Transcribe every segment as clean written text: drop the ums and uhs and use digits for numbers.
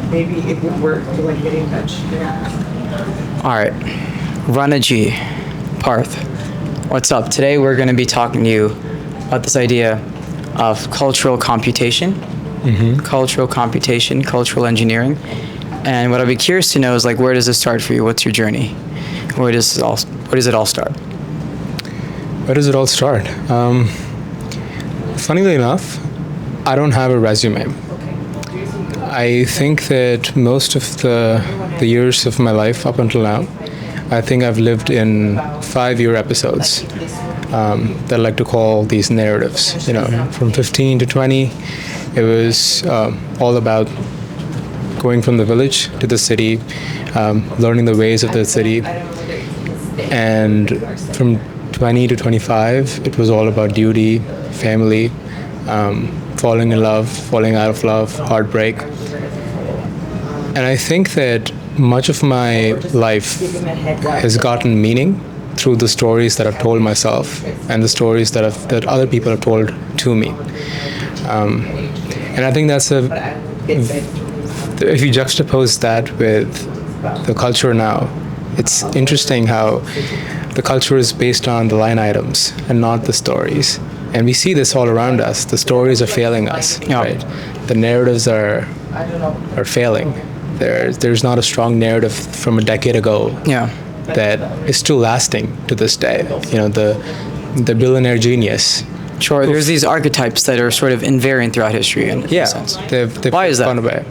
maybe it would work to like get in touch. All right, Rana G, Parth, what's up? Today we're going to be talking to you about this idea of cultural computation, cultural engineering, and what I'd be curious to know is like, where does this start for you? What's your journey? Where does it all start? Where does it all start? Funnily enough, I don't have a resume. I think that most of the years of my life up until now, I think I've lived in 5-year episodes that I like to call these narratives. You know, from 15 to 20, it was all about going from the village to the city, learning the ways of the city, and from 20 to 25, it was all about duty, family, falling in love, falling out of love, heartbreak. And I think that much of my life has gotten meaning through the stories that I've told myself and the stories that other people have told to me. And I think that's if you juxtapose that with the culture now, it's interesting how the culture is based on the line items and not the stories. And we see this all around us. The stories are failing us, right? The narratives are failing. There's not a strong narrative from a decade ago that is still lasting to this day. You know, the billionaire genius. Sure, there's these archetypes that are sort of invariant throughout history in a sense. They've Why is that? gone away.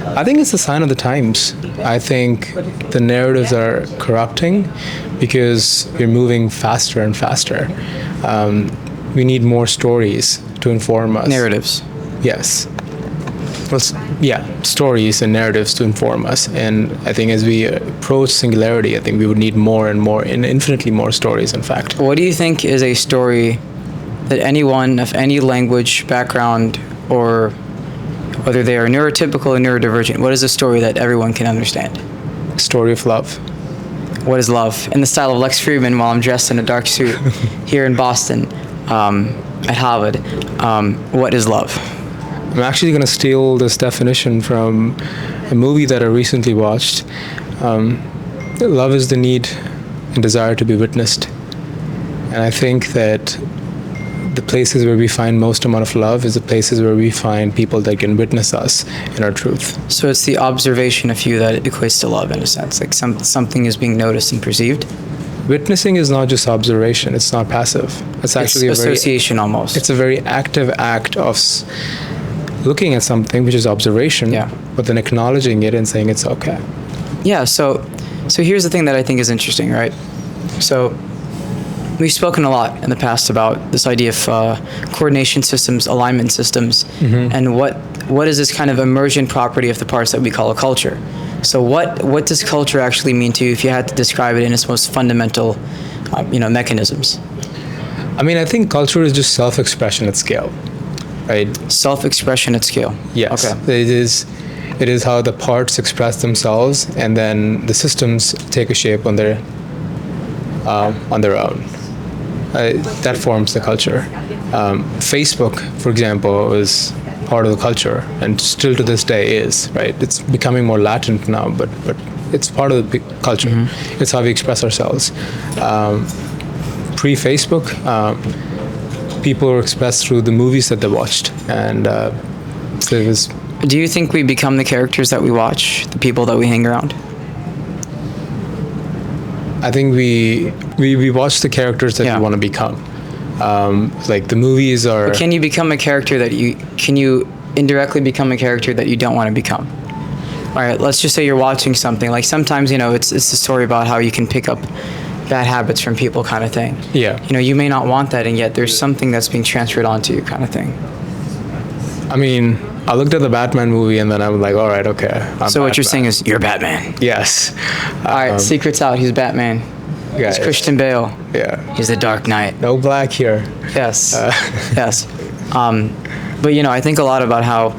I think it's a sign of the times. I think the narratives are corrupting because we're moving faster and faster. We need more stories to inform us. Narratives. Yes. Well, stories and narratives to inform us. And I think as we approach singularity, I think we would need more and more, and infinitely more stories, in fact. What do you think is a story that anyone of any language, background, or whether they are neurotypical or neurodivergent, what is a story that everyone can understand? Story of love. What is love? In the style of Lex Friedman, while I'm dressed in a dark suit here in Boston at Harvard, what is love? I'm actually going to steal this definition from a movie that I recently watched. Love is the need and desire to be witnessed. And I think that the places where we find most amount of love is the places where we find people that can witness us in our truth. So it's the observation of you that equates to love in a sense, like something is being noticed and perceived? Witnessing is not just observation, it's not passive. It's actually association almost. It's a very active act of looking at something, which is observation, but then acknowledging it and saying it's okay. Yeah, so here's the thing that I think is interesting, right? So we've spoken a lot in the past about this idea of coordination systems, alignment systems, and what is this kind of emergent property of the parts that we call a culture. So what does culture actually mean to you if you had to describe it in its most fundamental mechanisms? I mean, I think culture is just self-expression at scale, right? Self-expression at scale. Yes. Okay. It is how the parts express themselves, and then the systems take a shape on their own. That forms the culture. Facebook, for example, was part of the culture, and still to this day is, right? It's becoming more latent now, but it's part of the culture. It's how we express ourselves. Pre-Facebook, people were expressed through the movies that they watched, and so it was. Do you think we become the characters that we watch, the people that we hang around? I think we watch the characters that we want to become. Like the movies are. But can you become a character can you indirectly become a character that you don't want to become? All right, let's just say you're watching something. Like sometimes, it's a story about how you can pick up bad habits from people kind of thing. Yeah. You may not want that, and yet there's something that's being transferred onto you kind of thing. I mean, I looked at the Batman movie and then I'm like, all right, okay. So what you're saying is you're Batman. Yes. All right, secret's out. He's Batman. He's Christian Bale. Yeah. He's the Dark Knight. No black here. Yes. Yes. But I think a lot about how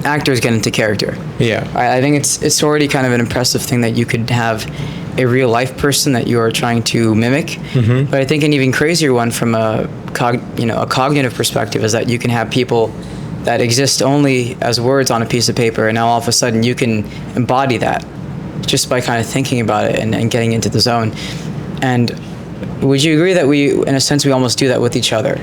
actors get into character. Yeah. I think it's already kind of an impressive thing that you could have a real life person that you are trying to mimic. But I think an even crazier one from a cognitive perspective is that you can have people that exist only as words on a piece of paper, and now all of a sudden you can embody that just by kind of thinking about it and getting into the zone. And would you agree that we, in a sense, we almost do that with each other?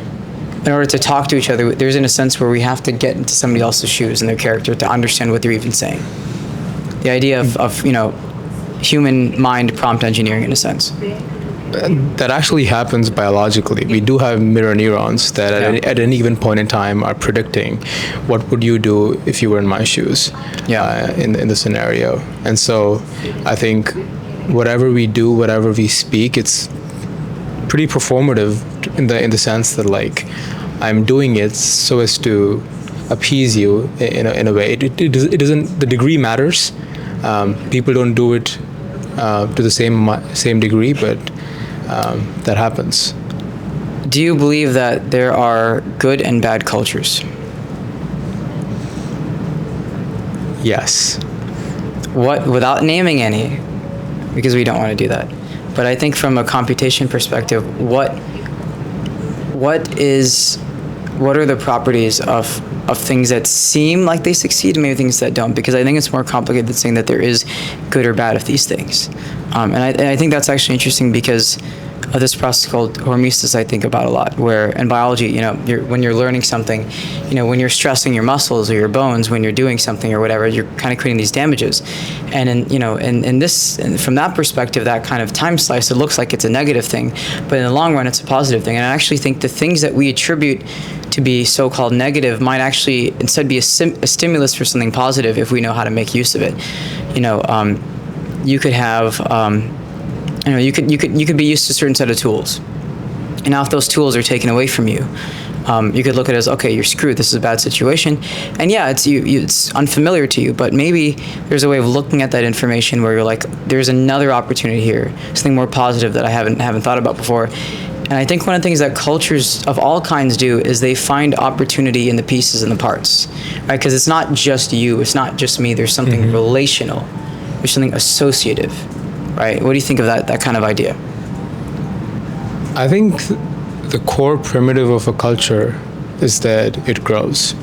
In order to talk to each other, there's in a sense where we have to get into somebody else's shoes and their character to understand what they're even saying. The idea of human mind prompt engineering, in a sense. That actually happens biologically. We do have mirror neurons that at any given point in time are predicting what would you do if you were in my shoes in the scenario. And so I think whatever we do, whatever we speak, it's pretty performative in the sense that, like, I'm doing it so as to appease you in a way. It doesn't, the degree matters. People don't do it to the same degree, but that happens. Do you believe that there are good and bad cultures? Yes. What, without naming any, because we don't want to do that. But I think from a computation perspective, what are the properties of things that seem like they succeed and maybe things that don't? Because I think it's more complicated than saying that there is good or bad of these things. And I think that's actually interesting because of this process called hormesis I think about a lot, where in biology, when you're learning something, when you're stressing your muscles or your bones, when you're doing something or whatever, you're kind of creating these damages. And from that perspective, that kind of time slice, it looks like it's a negative thing, but in the long run, it's a positive thing. And I actually think the things that we attribute to be so-called negative might actually instead be a stimulus for something positive if we know how to make use of it. You could have, you could be used to a certain set of tools, and now if those tools are taken away from you, you could look at it as, okay, you're screwed. This is a bad situation, and yeah, it's unfamiliar to you, but maybe there's a way of looking at that information where you're like, there's another opportunity here, something more positive that I haven't thought about before. And I think one of the things that cultures of all kinds do is they find opportunity in the pieces and the parts, right? Because it's not just you, it's not just me. There's something relational, there's something associative, right? What do you think of that kind of idea? I think the core primitive of a culture is that it grows.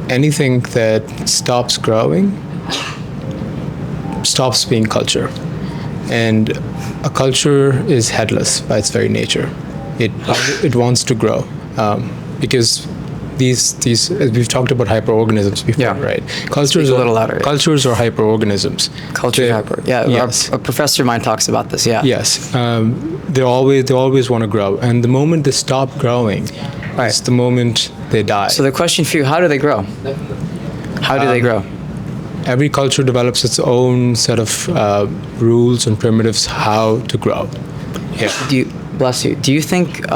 Anything that stops growing stops being culture. And a culture is headless by its very nature. It wants to grow because these as we've talked about hyperorganisms before, right? Cultures a little louder. Cultures are hyperorganisms. Culture hyper. Yeah, yes. A professor of mine talks about this. Yeah. Yes, they always want to grow, and the moment they stop growing, it's the moment they die. So the question for you: how do they grow? How do they grow? Every culture develops its own set of rules and primitives how to grow. Yeah. Bless you. Do you think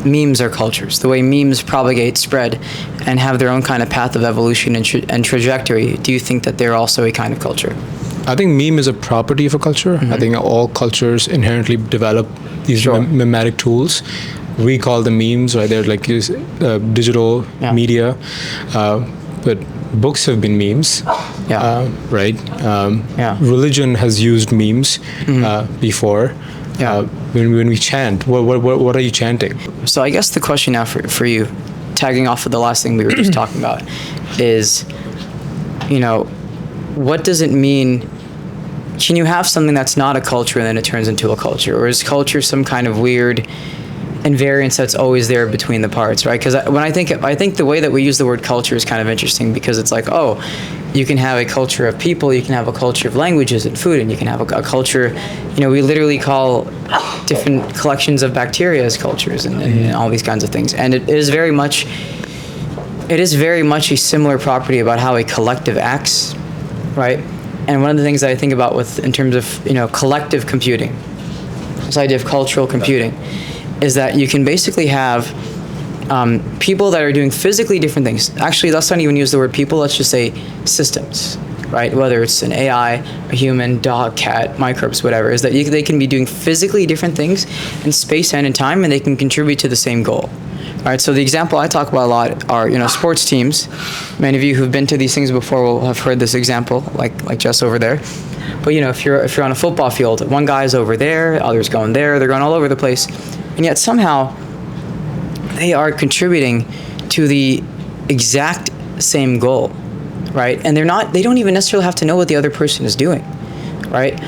memes are cultures? The way memes propagate, spread, and have their own kind of path of evolution and trajectory, do you think that they're also a kind of culture? I think meme is a property of a culture. I think all cultures inherently develop these mimetic tools. We call them memes, right? They're like digital media. But books have been memes, right? Religion has used memes before. When we chant, what are you chanting? So I guess the question now for you, tagging off of the last thing we were just talking about, is, what does it mean? Can you have something that's not a culture and then it turns into a culture? Or is culture some kind of weird invariance that's always there between the parts, right? Because when I think the way that we use the word culture is kind of interesting, because it's like, oh, you can have a culture of people, you can have a culture of languages and food, and you can have a culture, we literally call different collections of bacteria as cultures and all these kinds of things. And it is very much a similar property about how a collective acts, right? And one of the things that I think about in terms of, collective computing, this idea of cultural computing, is that you can basically have people that are doing physically different things. Actually, let's not even use the word people, let's just say systems, right? Whether it's an AI, a human, dog, cat, microbes, whatever, is that they can be doing physically different things in space and in time, and they can contribute to the same goal. All right, so the example I talk about a lot are, sports teams. Many of you who've been to these things before will have heard this example, like Jess over there. But if you're on a football field, one guy's over there, others going there, they're going all over the place, and yet somehow they are contributing to the exact same goal, right? And they don't even necessarily have to know what the other person is doing, right?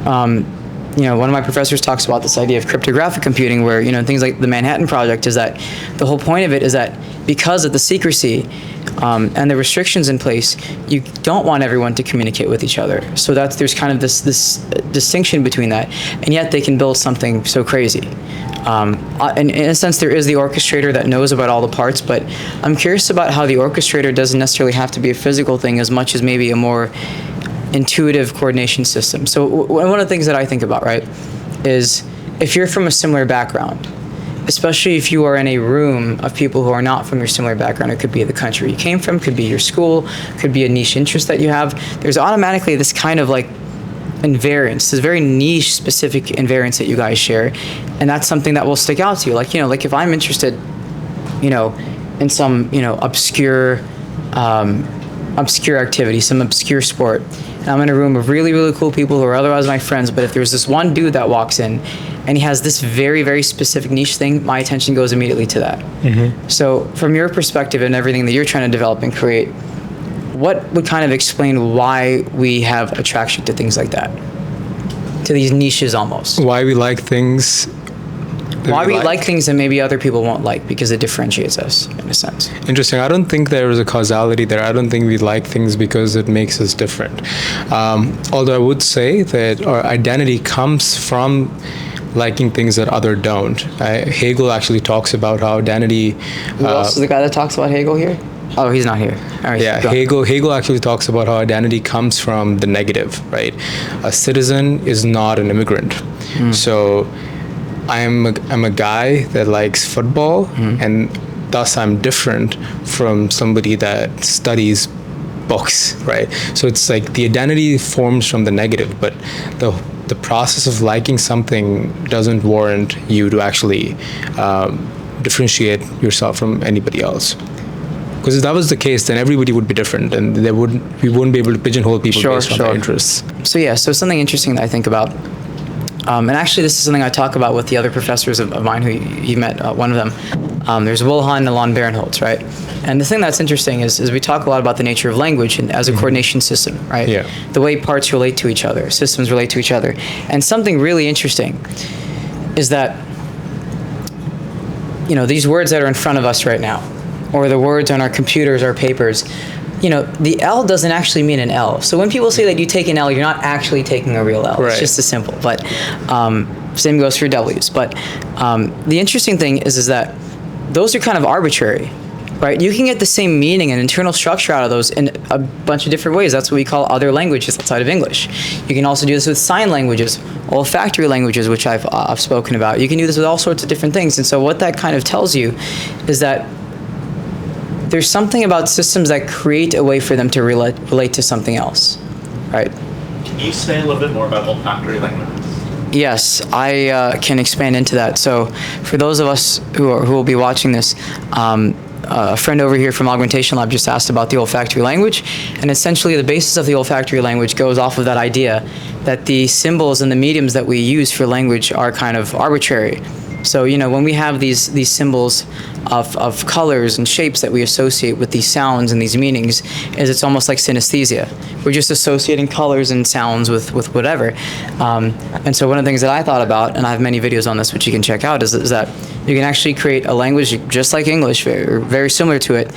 One of my professors talks about this idea of cryptographic computing, where, things like the Manhattan Project, is that the whole point of it is that because of the secrecy and the restrictions in place, you don't want everyone to communicate with each other. So there's kind of this distinction between that, and yet they can build something so crazy. And in a sense, there is the orchestrator that knows about all the parts, but I'm curious about how the orchestrator doesn't necessarily have to be a physical thing as much as maybe a more intuitive coordination system. So one of the things that I think about, right, is if you're from a similar background, especially if you are in a room of people who are not from your similar background, it could be the country you came from, could be your school, could be a niche interest that you have, there's automatically this kind of like invariance, this very niche specific invariance that you guys share, and that's something that will stick out to you. Like if I'm interested, in some obscure activity, some obscure sport, and I'm in a room of really, really cool people who are otherwise my friends, but if there's this one dude that walks in and he has this very, very specific niche thing, my attention goes immediately to that. Mm-hmm. So from your perspective and everything that you're trying to develop and create, what would kind of explain why we have attraction to things like that? To these niches almost. Why we like things. Why we like things that maybe other people won't like, because it differentiates us in a sense. Interesting. I don't think there is a causality there. I don't think we like things because it makes us different. Although I would say that our identity comes from liking things that other don't. Hegel actually talks about how identity... Who else is the guy that talks about Hegel here? Oh, he's not here. All right, yeah, Hegel actually talks about how identity comes from the negative, right? A citizen is not an immigrant. So I'm a guy that likes football, and thus I'm different from somebody that studies books, right? So it's like the identity forms from the negative, but the process of liking something doesn't warrant you to actually differentiate yourself from anybody else. Because if that was the case, then everybody would be different, and we wouldn't be able to pigeonhole people based on their interests. So something interesting that I think about, and actually this is something I talk about with the other professors of mine who you met, one of them. There's Wilhan and Alon Barinholtz, right? And the thing that's interesting is we talk a lot about the nature of language and as a coordination system, right? Yeah. The way parts relate to each other, systems relate to each other. And something really interesting is that, these words that are in front of us right now, or the words on our computers, our papers, the L doesn't actually mean an L. So when people say that you take an L, you're not actually taking a real L. Right. It's just as simple. But same goes for W's. But the interesting thing is that those are kind of arbitrary, right? You can get the same meaning and internal structure out of those in a bunch of different ways. That's what we call other languages outside of English. You can also do this with sign languages, olfactory languages, which I've spoken about. You can do this with all sorts of different things. And so what that kind of tells you is that there's something about systems that create a way for them to relate to something else, right? Can you say a little bit more about olfactory languages? Yes, I can expand into that. So for those of us who will be watching this, a friend over here from Augmentation Lab just asked about the olfactory language, and essentially the basis of the olfactory language goes off of that idea that the symbols and the mediums that we use for language are kind of arbitrary. So, when we have these symbols of colors and shapes that we associate with these sounds and these meanings, it's almost like synesthesia. We're just associating colors and sounds with whatever. And so one of the things that I thought about, and I have many videos on this which you can check out, is that you can actually create a language just like English, very similar to it,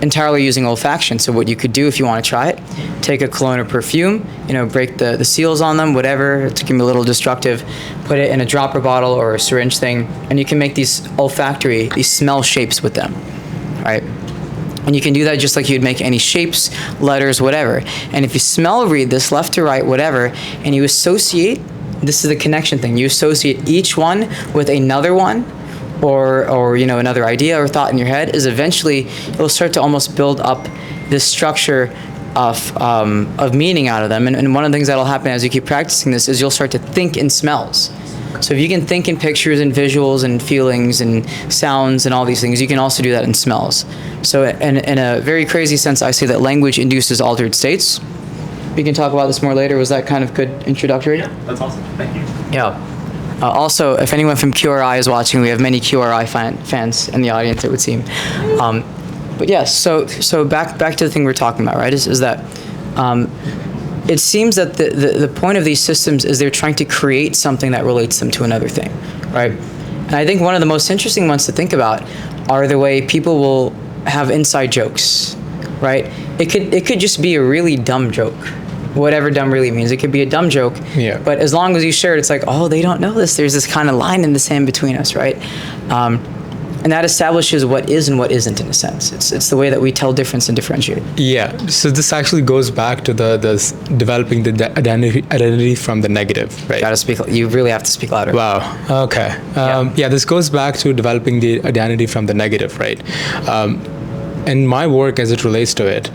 entirely using olfaction. So what you could do if you want to try it, take a cologne or perfume, break the seals on them, whatever, it can be a little destructive, put it in a dropper bottle or a syringe thing, and you can make these smell shapes with them, right? And you can do that just like you'd make any shapes, letters, whatever. And if you smell read this left to right, whatever, and you associate, this is the connection thing, you associate each one with another one, or another idea or thought in your head, is eventually you'll start to almost build up this structure of meaning out of them. And one of the things that'll happen as you keep practicing this is you'll start to think in smells. So if you can think in pictures and visuals and feelings and sounds and all these things, you can also do that in smells. So in a very crazy sense, I say that language induces altered states. We can talk about this more later. Was that kind of good introductory? Yeah, that's awesome. Thank you. Yeah. Also, if anyone from QRI is watching, we have many QRI fans in the audience, it would seem. But yes, so back to the thing we're talking about, right? Is that it seems that the point of these systems is they're trying to create something that relates them to another thing, right? And I think one of the most interesting ones to think about are the way people will have inside jokes, right? It could just be a really dumb joke, whatever dumb really means. It could be a dumb joke, Yeah. but as long as you share it, it's like, oh, they don't know this. There's this kind of line in the sand between us, right? And that establishes what is and what isn't in a sense. It's the way that we tell difference and differentiate. Yeah. So this actually goes back to the developing the identity from the negative, right? Gotta speak. You really have to speak louder. Wow. Okay. Yeah. This goes back to developing the identity from the negative, right? And my work as it relates to it,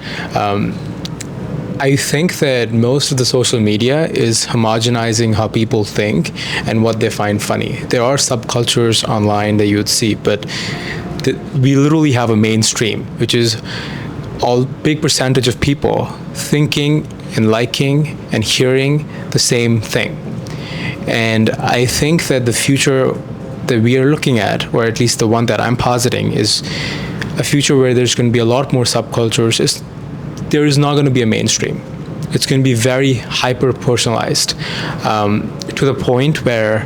I think that most of the social media is homogenizing how people think and what they find funny. There are subcultures online that you would see, but we literally have a mainstream, which is all big percentage of people thinking and liking and hearing the same thing. And I think that the future that we are looking at, or at least the one that I'm positing, is a future where there's going to be a lot more subcultures. There is not going to be a mainstream. It's going to be very hyper personalized to the point where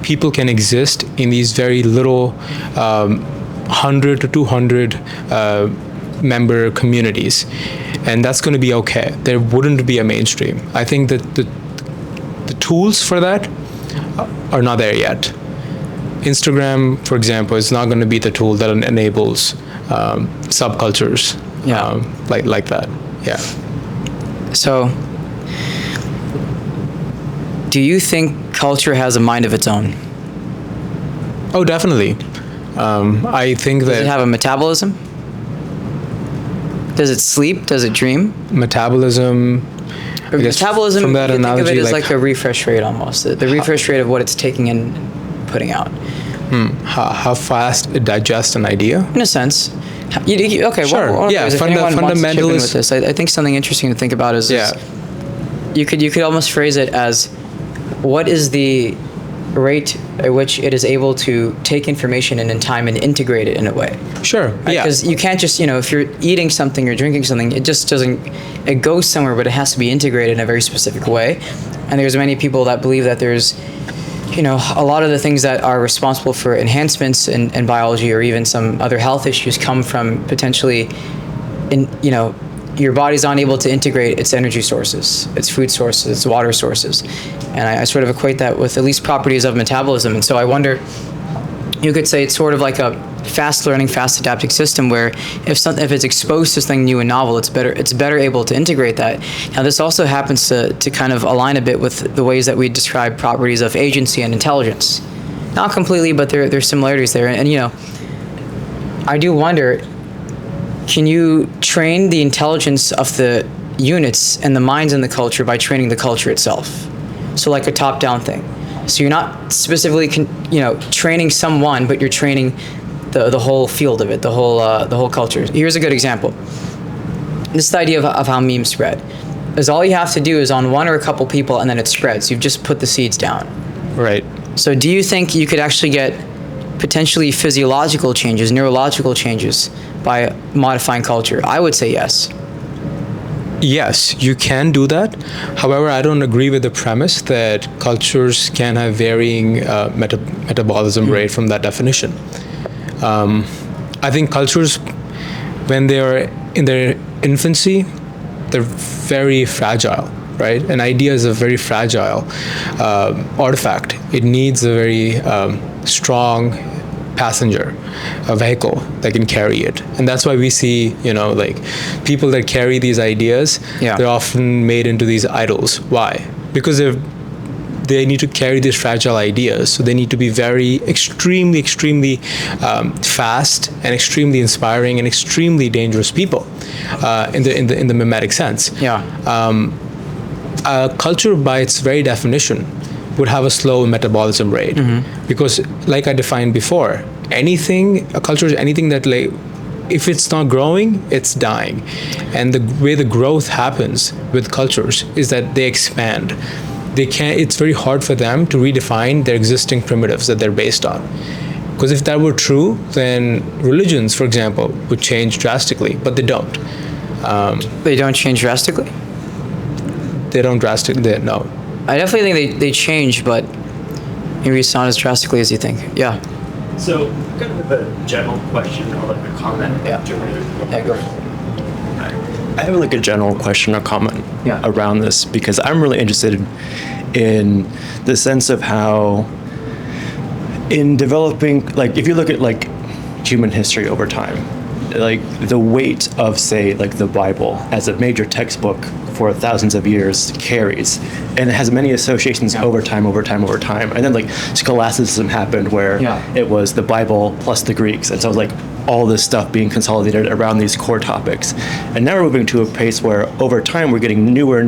people can exist in these very little 100 to 200 member communities, and that's going to be okay. There wouldn't be a mainstream. I think that the tools for that are not there yet. Instagram, for example, is not going to be the tool that enables subcultures. Yeah. Like that. Yeah. So, do you think culture has a mind of its own? Oh, definitely. I think Does it that have a metabolism? Does it sleep? Does it dream? metabolism. I guess Metabolism, from you that can think of analogy, it as like a refresh rate almost. The refresh rate of what it's taking in and putting out. how fast it digests an idea. In a sense. Okay, Sure. Well, Yeah, if anyone wants to chip in fundamentalist- with this, I think something interesting to think about is Yeah. you could almost phrase it as what is the rate at which it is able to take information and in time and integrate it in a way. Sure. Right? Yeah. Because you can't just, if you're eating something or drinking something, it just doesn't, it goes somewhere, but it has to be integrated in a very specific way. And there's many people that believe that there's, a lot of the things that are responsible for enhancements in biology or even some other health issues come from potentially, your body's unable to integrate its energy sources, its food sources, its water sources. And I sort of equate that with at least properties of metabolism. And so I wonder, you could say it's sort of like a fast learning, fast adapting system where if it's exposed to something new and novel, it's better able to integrate that. Now this also happens to kind of align a bit with the ways that we describe properties of agency and intelligence. Not completely, but there's similarities there. And I do wonder, can you train the intelligence of the units and the minds in the culture by training the culture itself? So like a top-down thing. So you're not specifically, training someone, but you're training the whole field of it, the whole culture. Here's a good example. This is the idea of how memes spread. Is all you have to do is on one or a couple people, and then it spreads. You've just put the seeds down. Right. So do you think you could actually get potentially physiological changes, neurological changes by modifying culture? I would say yes. Yes, you can do that. However, I don't agree with the premise that cultures can have varying metabolism rate from that definition. I think cultures, when they are in their infancy, they're very fragile, right? An idea is a very fragile artifact. It needs a very strong passenger, a vehicle that can carry it. And that's why we see, people that carry these ideas, they're often made into these idols. Why? Because they need to carry these fragile ideas, so they need to be very extremely fast and extremely inspiring and extremely dangerous people in the mimetic sense. Culture by its very definition would have a slow metabolism rate, because like I defined before, a culture is anything that if it's not growing, it's dying. And the way the growth happens with cultures is that they expand. It's very hard for them to redefine their existing primitives that they're based on. Because if that were true, then religions, for example, would change drastically, but they don't. They don't change drastically? They don't drastically, no. I definitely think they change, but maybe it's not as drastically as you think. Yeah. So, kind of a general question or like a comment. Yeah. Yeah, go. I have like a general question or comment Yeah. around this because I'm really interested in the sense of how in developing, like if you look at like human history over time, like the weight of say like the Bible as a major textbook for thousands of years carries, and it has many associations over time, and then like scholasticism happened where it was the Bible plus the Greeks, and so it was like all this stuff being consolidated around these core topics, and now we're moving to a pace where over time we're getting newer,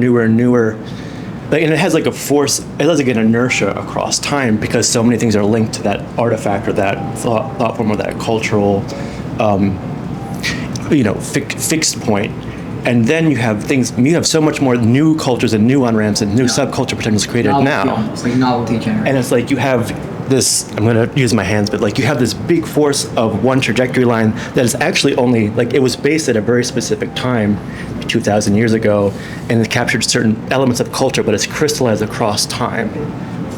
like, and it has like a force, it has like an inertia across time because so many things are linked to that artifact or that thought form or that cultural fixed point. And then you have so much more new cultures and new on-ramps and new subculture potentials created now. It's like novelty generated. And it's like you have this, I'm going to use my hands, but like you have this big force of one trajectory line that is actually only, like it was based at a very specific time, 2,000 years ago, and it captured certain elements of culture, but it's crystallized across time.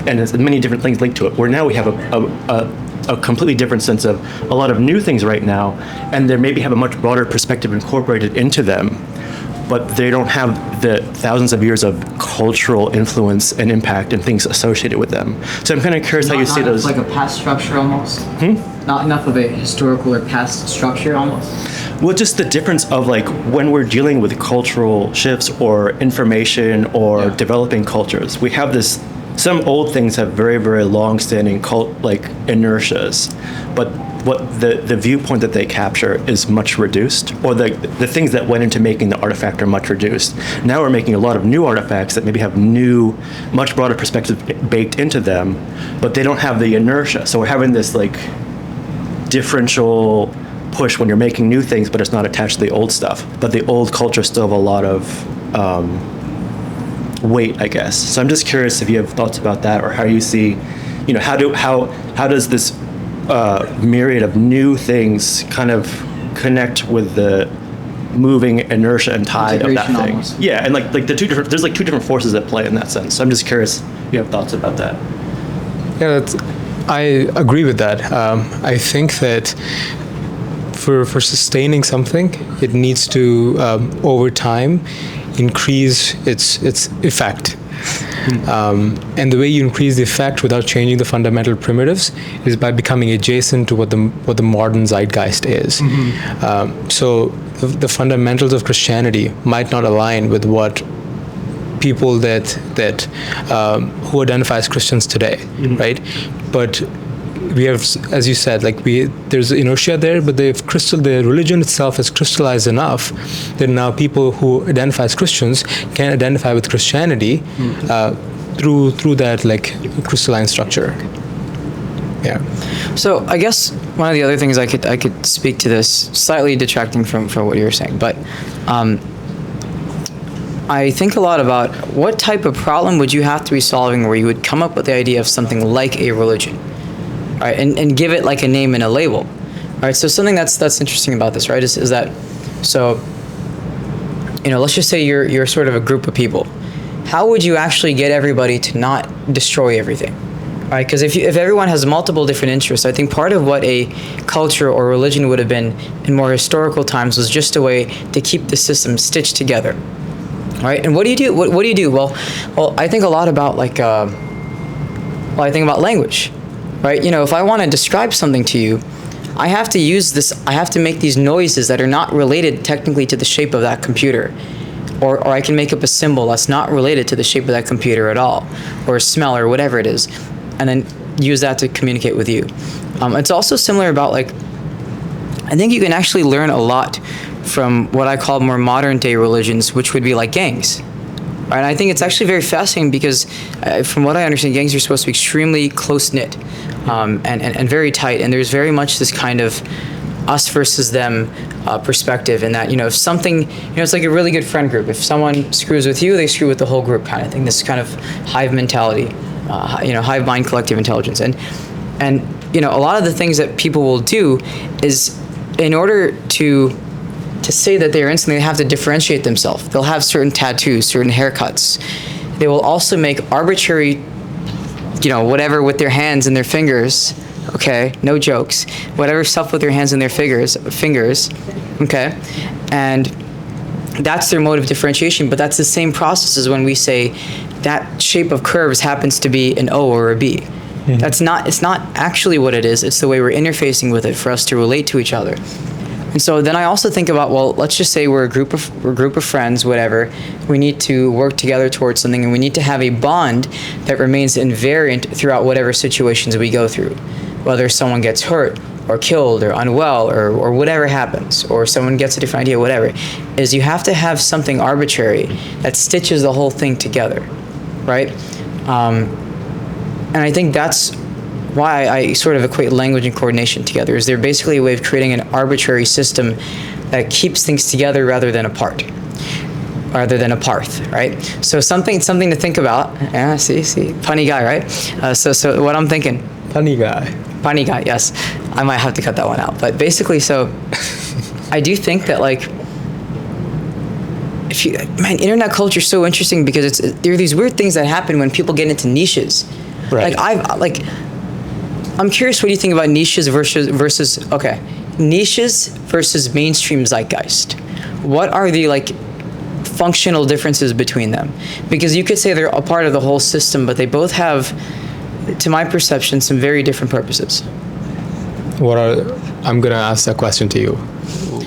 And there's many different things linked to it, where now we have a completely different sense of a lot of new things right now, and they maybe have a much broader perspective incorporated into them, but they don't have the thousands of years of cultural influence and impact and things associated with them. So I'm kind of curious how you see those. Like a past structure almost. Not enough of a historical or past structure almost. Well, just the difference of like when we're dealing with cultural shifts or information or developing cultures, we have this. Some old things have very, very long-standing like inertias, but what the viewpoint that they capture is much reduced, or the things that went into making the artifact are much reduced. Now we're making a lot of new artifacts that maybe have new, much broader perspective baked into them, but they don't have the inertia. So we're having this like differential push when you're making new things, but it's not attached to the old stuff. But the old culture still have a lot of weight, I guess. So I'm just curious if you have thoughts about that, or how you see, how does this myriad of new things kind of connect with the moving inertia and tide of that thing? Almost. Yeah, and like there's like two different forces at play in that sense. So I'm just curious if you have thoughts about that. Yeah, I agree with that. I think that for sustaining something, it needs to over time increase its effect. And the way you increase the effect without changing the fundamental primitives is by becoming adjacent to what the modern zeitgeist is. So the fundamentals of Christianity might not align with what people that who identify as Christians today, right? But we have, as you said, like there's inertia there, but the religion itself is crystallized enough that now people who identify as Christians can identify with Christianity through that like crystalline structure. Yeah. So I guess one of the other things I could speak to this, slightly detracting from what you were saying, but I think a lot about what type of problem would you have to be solving where you would come up with the idea of something like a religion. Right, and give it like a name and a label. All right, so something that's interesting about this, right, is that, so, let's just say you're sort of a group of people. How would you actually get everybody to not destroy everything? All right, because if everyone has multiple different interests, I think part of what a culture or religion would have been in more historical times was just a way to keep the system stitched together. All right, and what do you do? What do you do? Well, I think a lot about I think about language. Right, if I want to describe something to you, I have to use this. I have to make these noises that are not related technically to the shape of that computer, or I can make up a symbol that's not related to the shape of that computer at all, or a smell or whatever it is, and then use that to communicate with you. It's also similar about I think you can actually learn a lot from what I call more modern day religions, which would be like gangs. And I think it's actually very fascinating because, from what I understand, gangs are supposed to be extremely close-knit and very tight. And there's very much this kind of us versus them perspective in that, if something, it's like a really good friend group. If someone screws with you, they screw with the whole group kind of thing. This kind of hive mentality, hive mind, collective intelligence. And a lot of the things that people will do is, in order to say that they're instantly, they have to differentiate themselves. They'll have certain tattoos, certain haircuts. They will also make arbitrary, whatever with their hands and their fingers. Okay, no jokes. Whatever stuff with their hands and their fingers. Okay, and that's their mode of differentiation. But that's the same process as when we say that shape of curves happens to be an O or a B. It's not actually what it is. It's the way we're interfacing with it for us to relate to each other. And so then I also think about, well, let's just say we're a group of friends, whatever. We need to work together towards something, and we need to have a bond that remains invariant throughout whatever situations we go through. Whether someone gets hurt or killed or unwell or whatever happens, or someone gets a different idea, whatever, is you have to have something arbitrary that stitches the whole thing together, right? And I think that's why I sort of equate language and coordination together, is they're basically a way of creating an arbitrary system that keeps things together rather than apart, right? So something to think about. Yeah, see, punny guy, right? So what I'm thinking. Funny guy. Funny guy, yes. I might have to cut that one out. But basically, so I do think that, like, internet culture is so interesting because there are these weird things that happen when people get into niches. Right. I'm curious, what do you think about niches versus niches versus mainstream zeitgeist? What are the functional differences between them? Because you could say they're a part of the whole system, but they both have, to my perception, some very different purposes. I'm going to ask that question to you.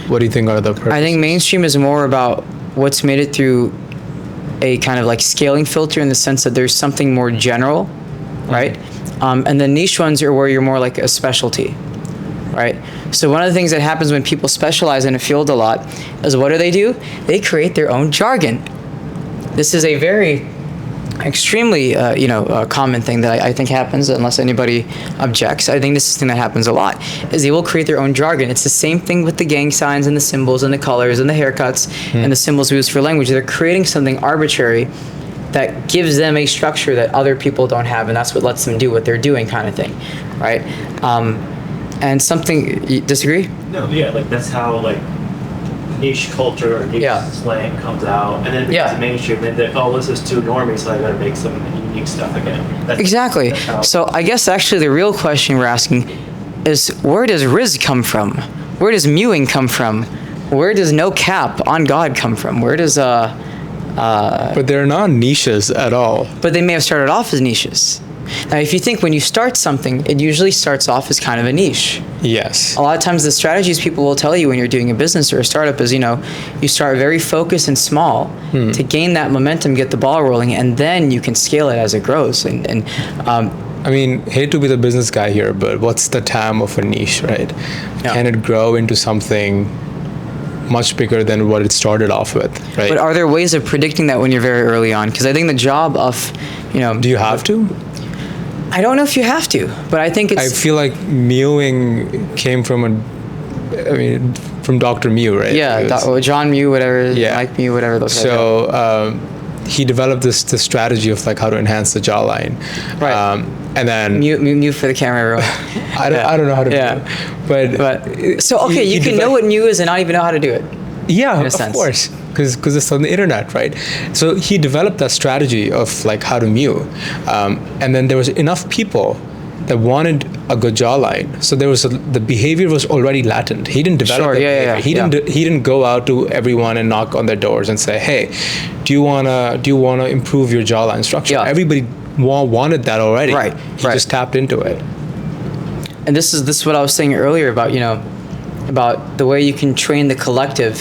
What do you think are the purposes? I think mainstream is more about what's made it through a kind of scaling filter, in the sense that there's something more general, right? And the niche ones are where you're more like a specialty, right? So one of the things that happens when people specialize in a field a lot is, what do? They create their own jargon. This is a very extremely common thing that I think happens, unless anybody objects. I think this is the thing that happens a lot, is they will create their own jargon. It's the same thing with the gang signs and the symbols and the colors and the haircuts and the symbols we use for language. They're creating something arbitrary that gives them a structure that other people don't have, and that's what lets them do what they're doing, kind of thing, right? And something, you disagree? No, yeah, that's how niche culture or niche slang comes out, and then it becomes mainstream, and then this is too normie, so I gotta make some unique stuff again. Exactly. So I guess actually the real question we're asking is, where does Riz come from? Where does mewing come from? Where does no cap on God come from? Where does but they're not niches at all. But they may have started off as niches. Now, if you think when you start something, it usually starts off as kind of a niche. Yes. A lot of times the strategies people will tell you when you're doing a business or a startup is, you start very focused and small to gain that momentum, get the ball rolling, and then you can scale it as it grows. I mean, hate to be the business guy here, but what's the TAM of a niche, right? Yeah. Can it grow into something much bigger than what it started off with, right? But are there ways of predicting that when you're very early on? Because I think the job of, Do you have to? I don't know if you have to, but I think I feel like mewing came from from Dr. Mew, right? Yeah, John Mew, whatever, Yeah. Mike Mew, whatever those guys are. So he developed this strategy of how to enhance the jawline. Right. And then Mew for the camera, everyone. I don't know how to do it. But so, okay, you can know what Mew is and not even know how to do it. Yeah, in a of sense. course, because it's on the internet, right? So he developed that strategy of how to mew, and then there was enough people that wanted a good jawline. So there was the behavior was already latent. He didn't develop that behavior. He didn't go out to everyone and knock on their doors and say, "Hey, do you wanna improve your jawline structure?" Yeah. Everybody wanted that already. Right. He just tapped into it. And this is what I was saying earlier about about the way you can train the collective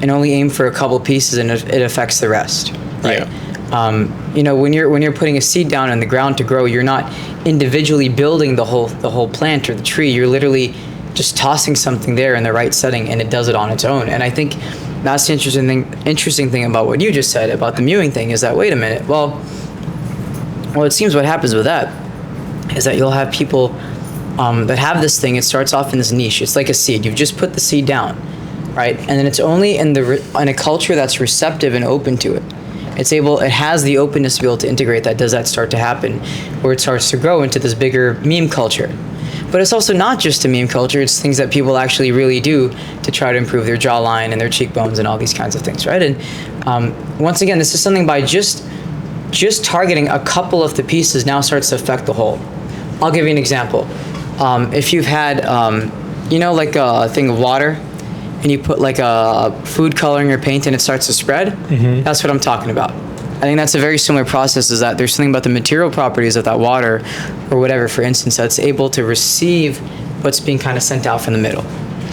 and only aim for a couple pieces, and it affects the rest, right? Yeah. When you're putting a seed down in the ground to grow, you're not individually building the whole plant or the tree. You're literally just tossing something there in the right setting, and it does it on its own. And I think that's the interesting thing about what you just said about the mewing thing, is that, wait a minute, well, it seems what happens with that is that you'll have people that have this thing. It starts off in this niche. It's like a seed. You've just put the seed down, right? And then it's only in a culture that's receptive and open to it. It has the openness to be able to integrate that. Does that start to happen, where it starts to grow into this bigger meme culture? But it's also not just a meme culture. It's things that people actually really do to try to improve their jawline and their cheekbones and all these kinds of things, right? And once again, this is something by just targeting a couple of the pieces now starts to affect the whole. I'll give you an example. If you've had, like a thing of water, and you put like a food coloring or paint and it starts to spread, that's what I'm talking about. I think that's a very similar process, is that there's something about the material properties of that water or whatever, for instance, that's able to receive what's being kind of sent out from the middle,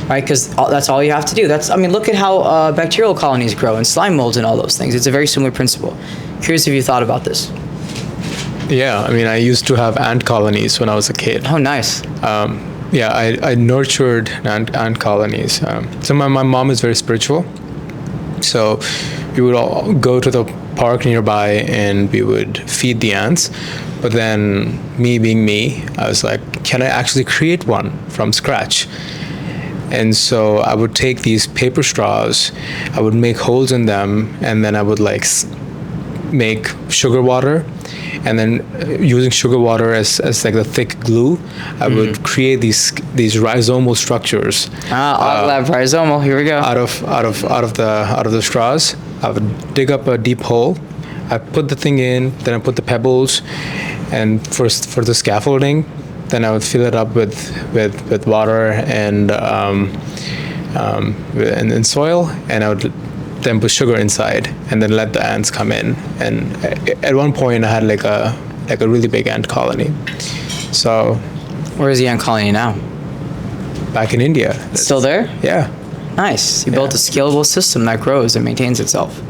right? Because that's all you have to do. Look at how bacterial colonies grow and slime molds and all those things. It's a very similar principle. Curious if you thought about this. Yeah, I used to have ant colonies when I was a kid. Oh, nice. I nurtured ant colonies. So my mom is very spiritual. So we would all go to the park nearby and we would feed the ants. But then me being me, I was like, can I actually create one from scratch? And so I would take these paper straws, I would make holes in them, and then I would make sugar water. And then using sugar water as like the thick glue, I would create these rhizomal structures. Lab rhizomal. Here we go. Out of the straws, I would dig up a deep hole. I put the thing in, then I put the pebbles, and for the scaffolding, then I would fill it up with water and soil, and I would then put sugar inside and then let the ants come in. And at one point I had like a really big ant colony. So where is the ant colony now? Back in India. It's still there? Yeah. Nice. You built a scalable system that grows and maintains itself.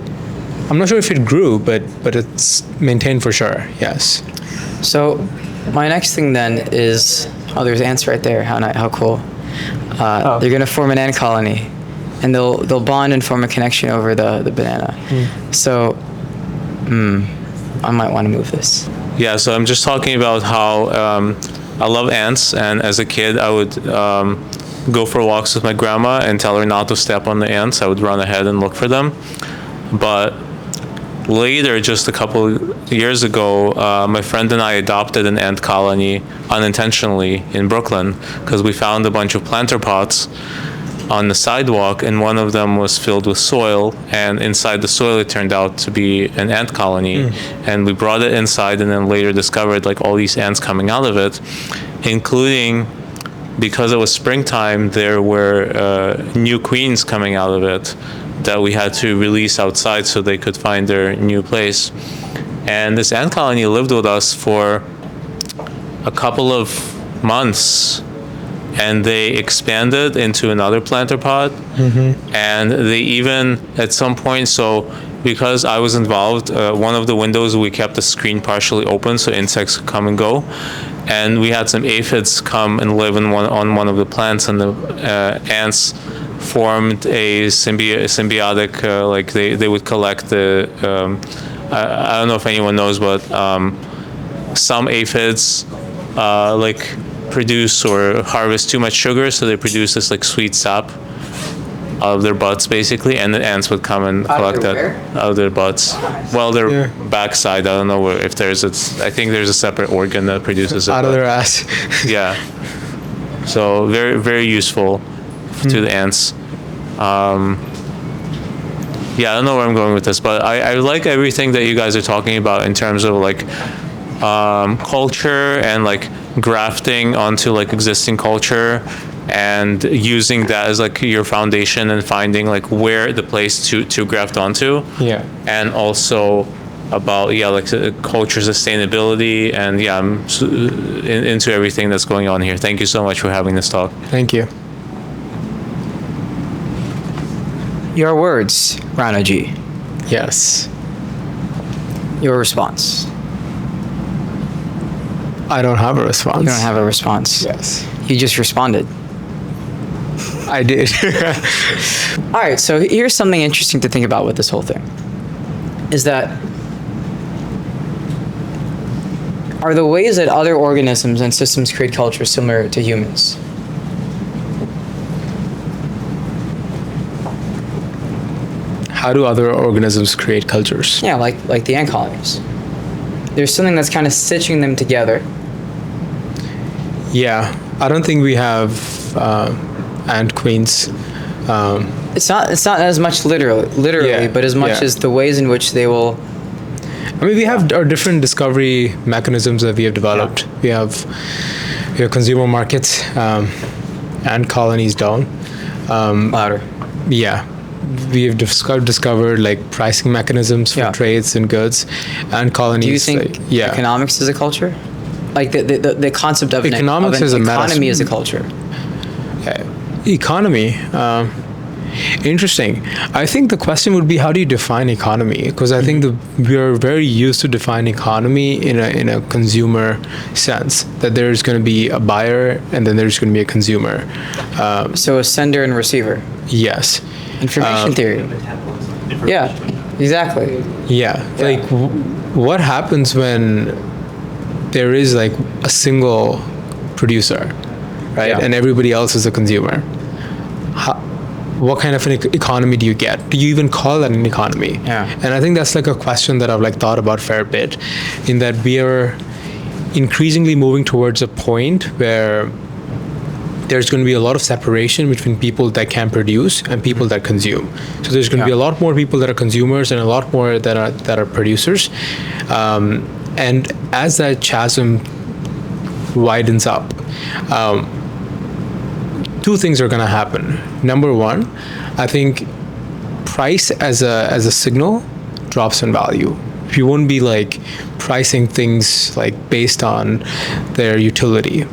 I'm not sure if it grew, but it's maintained for sure. Yes. So my next thing then is, there's ants right there. How cool. They're going to form an ant colony. And they'll bond and form a connection over the banana. So, I might want to move this. Yeah, so I'm just talking about how I love ants, and as a kid I would go for walks with my grandma and tell her not to step on the ants. I would run ahead and look for them. But later, just a couple years ago, my friend and I adopted an ant colony unintentionally in Brooklyn because we found a bunch of planter pots on the sidewalk, and one of them was filled with soil, and inside the soil it turned out to be an ant colony. And we brought it inside and then later discovered like all these ants coming out of it, including, because it was springtime, there were new queens coming out of it that we had to release outside so they could find their new place. And this ant colony lived with us for a couple of months, and they expanded into another planter pot. And they even at some point, so because I was involved, one of the windows we kept the screen partially open so insects could come and go, and we had some aphids come and live on one of the plants, and the ants formed a symbiotic like they would collect the I don't know if anyone knows, but some aphids like produce or harvest too much sugar, so they produce this like sweet sap out of their butts basically, and the ants would come and collect that out of their butts. Well, their backside, I don't know if there's I think there's a separate organ that produces it. Out of their ass. Yeah. So very, very useful to the ants. Yeah, I don't know where I'm going with this, but I like everything that you guys are talking about in terms of like culture and like grafting onto like existing culture and using that as like your foundation and finding like where the place to graft onto. Yeah. And also about like culture sustainability, and I'm into everything that's going on here. Thank you so much for having this talk. Thank you. Your words, Rana ji. Yes. Your response. I don't have a response. You don't have a response. Yes. You just responded. I did. All right, so here's something interesting to think about with this whole thing. Is that are the ways that other organisms and systems create culture similar to humans? How do other organisms create cultures? Yeah, like the ant colonies. There's something that's kind of stitching them together. Yeah. I don't think we have ant queens. It's not as much literally, Yeah, but as much yeah. as the ways in which they will. I mean, we have our different discovery mechanisms that we have developed. We have consumer markets, ant colonies down. Louder. Yeah, we have discovered like pricing mechanisms for Yeah. trades and goods, and colonies. Do you think like, yeah, economics is a culture? Like the concept of Economics is a economy is a meta- culture. economy. Interesting. I think the question would be, how do you define economy? Because I think we are very used to defining economy in a consumer sense, that there's going to be a buyer and then there's going to be a consumer. So a sender and receiver. Yes. Information theory. Metabolism. Yeah, exactly. Yeah. Like, what happens when there is like a single producer, right? Yeah. And everybody else is a consumer? What kind of an economy do you get? Do you even call that an economy? Yeah. And I think that's like a question that I've like thought about a fair bit, in that we are increasingly moving towards a point where there's going to be a lot of separation between people that can produce and people that consume. So there's going to be a lot more people that are consumers and a lot more that are producers. And as that chasm widens up, two things are going to happen. Number one, I think price as a signal drops in value. You won't be like pricing things like based on their utility.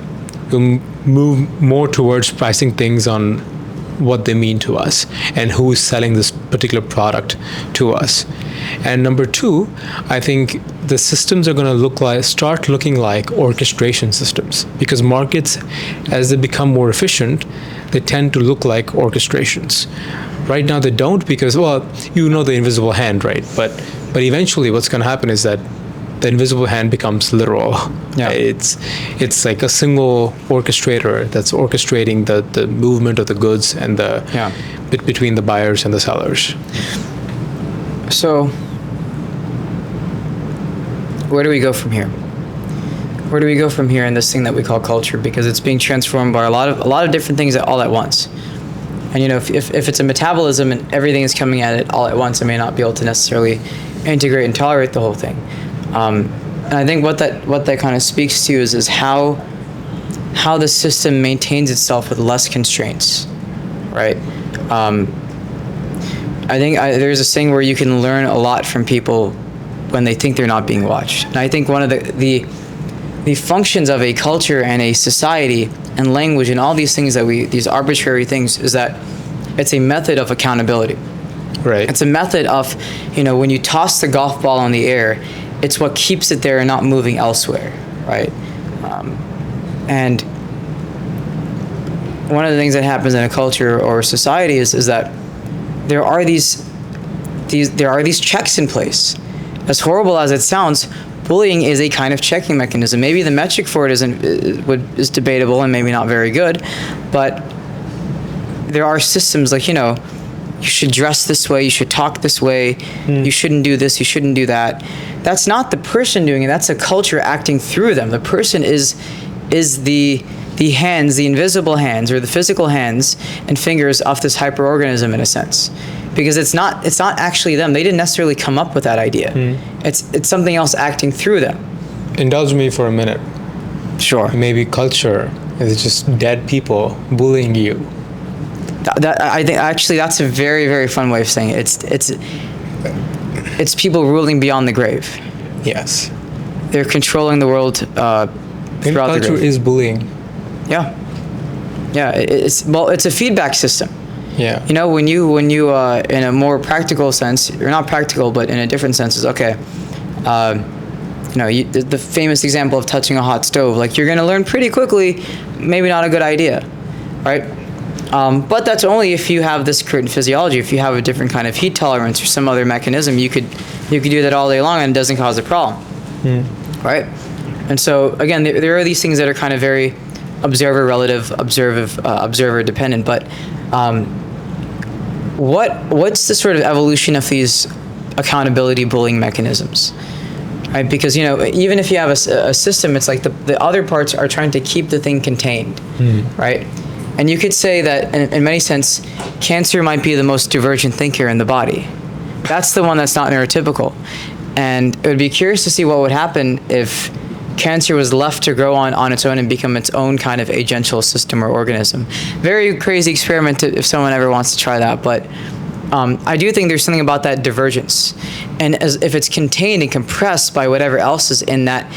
You'll move more towards pricing things on what they mean to us and who is selling this particular product to us. And number two, I think the systems are going to start looking like orchestration systems, because markets, as they become more efficient, they tend to look like orchestrations. Right now they don't, because, well, the invisible hand, right? But eventually what's going to happen is that the invisible hand becomes literal. Yeah. It's like a single orchestrator that's orchestrating the movement of the goods and the bit between the buyers and the sellers. So where do we go from here? Where do we go from here in this thing that we call culture? Because it's being transformed by a lot of different things all at once. And if it's a metabolism and everything is coming at it all at once, I may not be able to necessarily integrate and tolerate the whole thing. And I think what that kind of speaks to is how the system maintains itself with less constraints, right? I think there's a saying where you can learn a lot from people when they think they're not being watched. And I think one of the functions of a culture and a society and language and all these things these arbitrary things, is that it's a method of accountability. Right. It's a method of, when you toss the golf ball in the air, it's what keeps it there and not moving elsewhere, right? And one of the things that happens in a culture or society is that there are these checks in place. As horrible as it sounds, bullying is a kind of checking mechanism. Maybe the metric for it is debatable and maybe not very good, but there are systems like, you should dress this way, you should talk this way, you shouldn't do this, you shouldn't do that. That's not the person doing it, that's a culture acting through them. The person is the hands, the invisible hands or the physical hands and fingers of this hyperorganism in a sense. Because it's not actually them. They didn't necessarily come up with that idea. It's something else acting through them. Indulge me for a minute. Sure. Maybe culture is just dead people bullying you. I think actually that's a very, very fun way of saying it. It's people ruling beyond the grave. Yes. They're controlling the world throughout the Culture grave. is bullying. Yeah. It's a feedback system. Yeah. When you in a more practical sense, or not practical, but in a different sense, is okay. The famous example of touching a hot stove, like you're going to learn pretty quickly, maybe not a good idea, right? But that's only if you have this current physiology. If you have a different kind of heat tolerance or some other mechanism, you could do that all day long and it doesn't cause a problem, right? And so again, there are these things that are kind of very observer relative, observer dependent. But what's the sort of evolution of these accountability bullying mechanisms? right? Because even if you have a system, it's like the other parts are trying to keep the thing contained, right? And you could say that in many sense, cancer might be the most divergent thinker in the body. That's the one that's not neurotypical. And it would be curious to see what would happen if cancer was left to grow on its own and become its own kind of agential system or organism. Very crazy experiment if someone ever wants to try that, but I do think there's something about that divergence. And as if it's contained and compressed by whatever else is in that,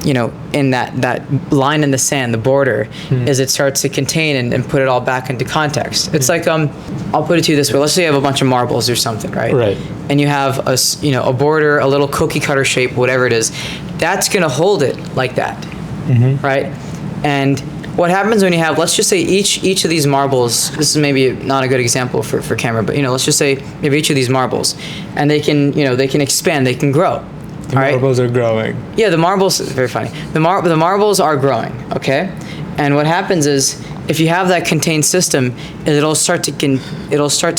in that line in the sand, the border, as it starts to contain and put it all back into context. It's like, I'll put it to you this way. Let's say you have a bunch of marbles or something, right? Right. And you have a border, a little cookie cutter shape, whatever it is. That's going to hold it like that, right? And what happens when you have, let's just say each of these marbles, this is maybe not a good example for camera, but let's just say you have each of these marbles, and they can expand, they can grow. The marbles are growing. Yeah, the marbles, very funny. The marbles are growing, okay? And what happens is, if you have that contained system, it'll start to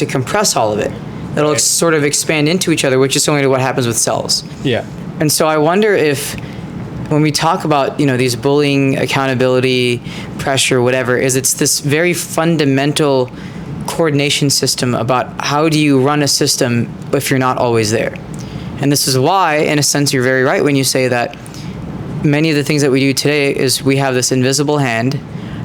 compress all of it. It'll sort of expand into each other, which is similar to what happens with cells. Yeah. And so I wonder if, when we talk about these bullying, accountability, pressure, whatever, it's this very fundamental coordination system about how do you run a system if you're not always there. And this is why, in a sense, you're very right when you say that many of the things that we do today is we have this invisible hand,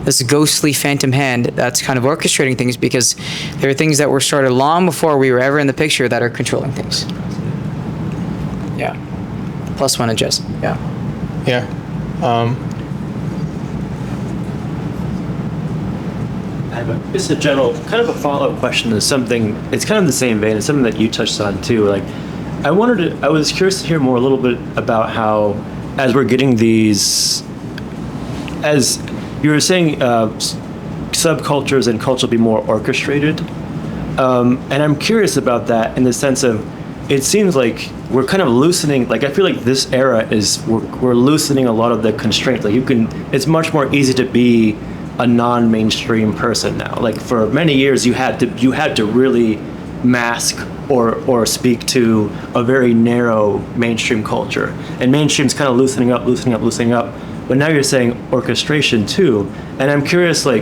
this ghostly phantom hand that's kind of orchestrating things, because there are things that were started long before we were ever in the picture that are controlling things. Yeah. +1 adjust. Yeah. Yeah. I have just a general, kind of a follow-up question to something, it's kind of the same vein, it's something that you touched on too. Like, I was curious to hear more a little bit about how, as we're getting these, as you were saying, subcultures and culture be more orchestrated. And I'm curious about that in the sense of, it seems like we're kind of loosening, like I feel like this era we're loosening a lot of the constraints. Like it's much more easy to be a non-mainstream person now. Like for many years you had to really mask or speak to a very narrow mainstream culture. And mainstream's kind of loosening up. But now you're saying orchestration too. And I'm curious, I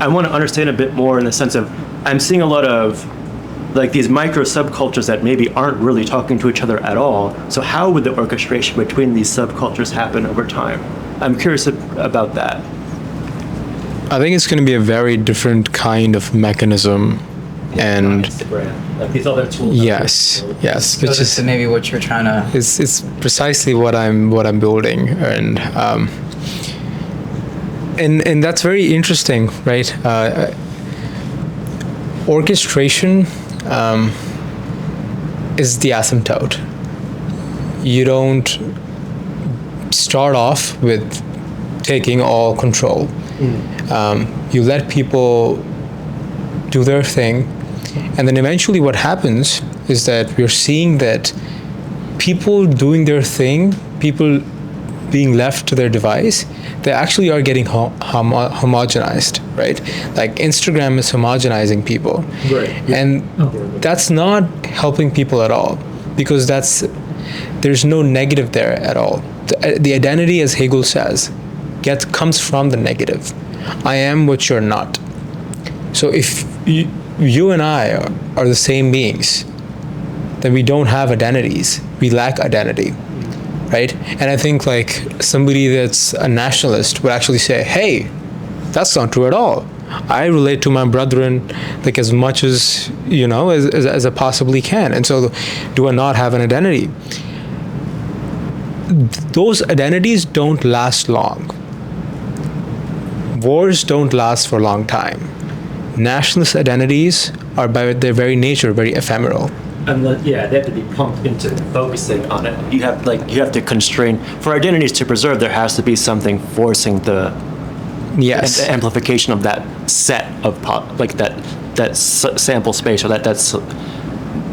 want to understand a bit more in the sense of, I'm seeing a lot of these micro subcultures that maybe aren't really talking to each other at all. So how would the orchestration between these subcultures happen over time? I'm curious about that. I think it's going to be a very different kind of mechanism, and these other tools. Yes, which is maybe what you're trying to. It's precisely what I'm building, and that's very interesting, right? Orchestration is the asymptote. You don't start off with taking all control. You let people do their thing, and then eventually what happens is that we're seeing that people doing their thing, people being left to their device, they actually are getting homogenized, right? Like Instagram is homogenizing people. Right. And that's not helping people at all, because there's no negative there at all. The identity, as Hegel says, comes from the negative. I am what you're not. So if you and I are the same beings, then we don't have identities. We lack identity. Right? And I think somebody that's a nationalist would actually say, hey, that's not true at all. I relate to my brethren as much as I possibly can. And so do I not have an identity? Those identities don't last long. Wars don't last for a long time. Nationalist identities are by their very nature very ephemeral. And they have to be pumped into focusing on it. You have to constrain for identities to preserve. There has to be something forcing the amplification of that set of that sample space, or that's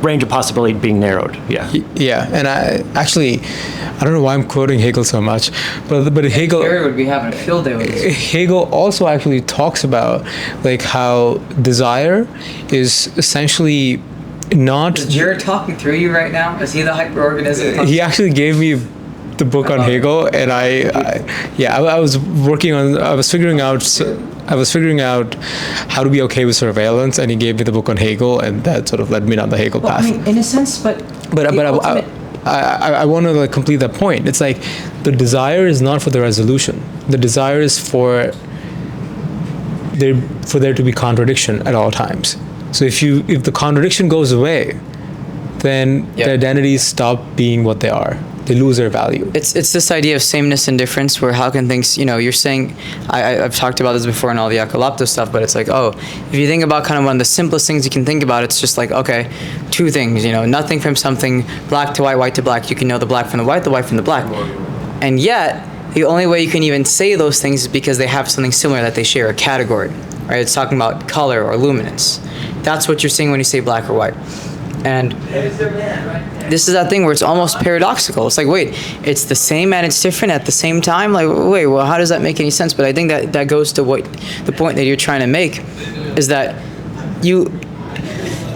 range of possibility being narrowed. Yeah, and I don't know why I'm quoting Hegel so much, but Hegel. Gary would be having a field day with this. Hegel also actually talks about how desire is essentially not. Is Jared talking through you right now? Is he the hyperorganism? He actually gave me the book on Hegel, and I was figuring out how to be okay with surveillance, and he gave me the book on Hegel, and that sort of led me down the Hegel path. I mean, in a sense, but I want to like complete that point. It's like the desire is not for the resolution. The desire is for there to be contradiction at all times. So if the contradiction goes away, then the identities stop being what they are. They lose their value. It's this idea of sameness and difference, where how can things, you're saying, I've talked about this before in all the Ekkolapto stuff, but it's like, if you think about kind of one of the simplest things you can think about, it's just like, okay, two things, nothing from something, black to white, white to black, you can know the black from the white from the black. And yet, the only way you can even say those things is because they have something similar that they share, a category, right? It's talking about color or luminance. That's what you're saying when you say black or white. And this is that thing where it's almost paradoxical. It's like, wait, it's the same and it's different at the same time? Like, wait, well, how does that make any sense? But I think that goes to what the point that you're trying to make is that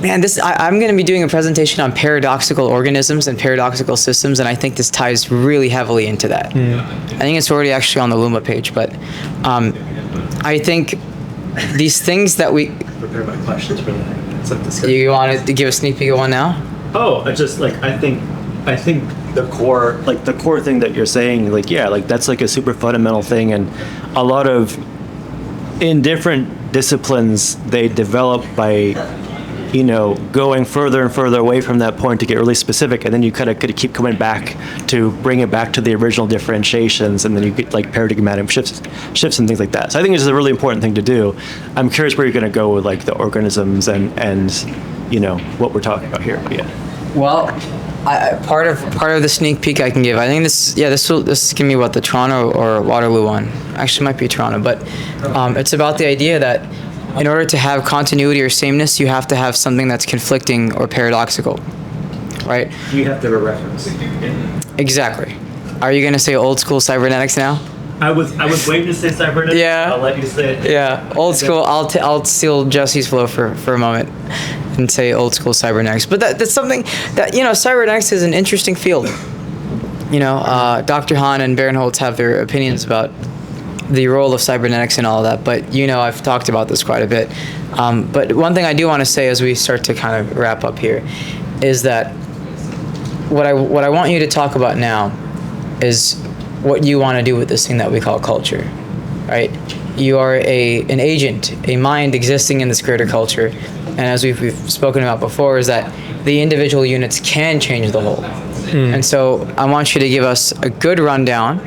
I'm going to be doing a presentation on paradoxical organisms and paradoxical systems, and I think this ties really heavily into that. I think it's already actually on the Luma page, but I think these things that we... Prepare my questions for that. You want to give a sneak peek of one now? I just like I think the core thing that you're saying, that's like a super fundamental thing, and a lot of in different disciplines they develop by going further and further away from that point to get really specific, and then you kind of could keep coming back to bring it back to the original differentiations, and then you get like paradigmatic shifts and things like that. So I think it's a really important thing to do. I'm curious where you're going to go with like the organisms and what we're talking about here. Yeah. Well, part of the sneak peek I can give, I think this can be the Toronto or Waterloo one. Actually, it might be Toronto, but it's about the idea that in order to have continuity or sameness, you have to have something that's conflicting or paradoxical, right? You have to have a reference. Exactly. Are you going to say old school cybernetics now? I was waiting to say cybernetics. Yeah. I'll let you say it. Yeah, old school. I'll steal Jesse's flow for a moment and say old school cybernetics. But that's something that cybernetics is an interesting field. Dr. Hahn and Barinholtz have their opinions about the role of cybernetics and all of that, but I've talked about this quite a bit. But one thing I do want to say as we start to kind of wrap up here is that what I want you to talk about now is what you want to do with this thing that we call culture, right? You are an agent, a mind existing in this greater culture, and as we've spoken about before, is that the individual units can change the whole. And so I want you to give us a good rundown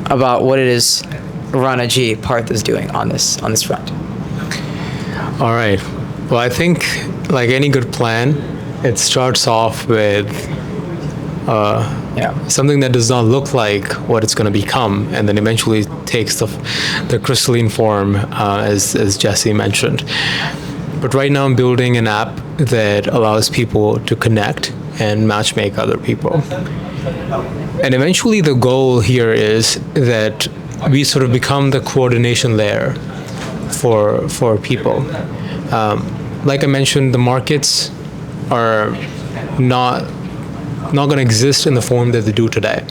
about what it is Rana G Parth is doing on this front. All right. Well, I think like any good plan, it starts off with something that does not look like what it's going to become, and then eventually takes the crystalline form, as Jesse mentioned. But right now I'm building an app that allows people to connect and matchmake other people. And eventually the goal here is that we sort of become the coordination layer for people. Like I mentioned, the markets are not going to exist in the form that they do today.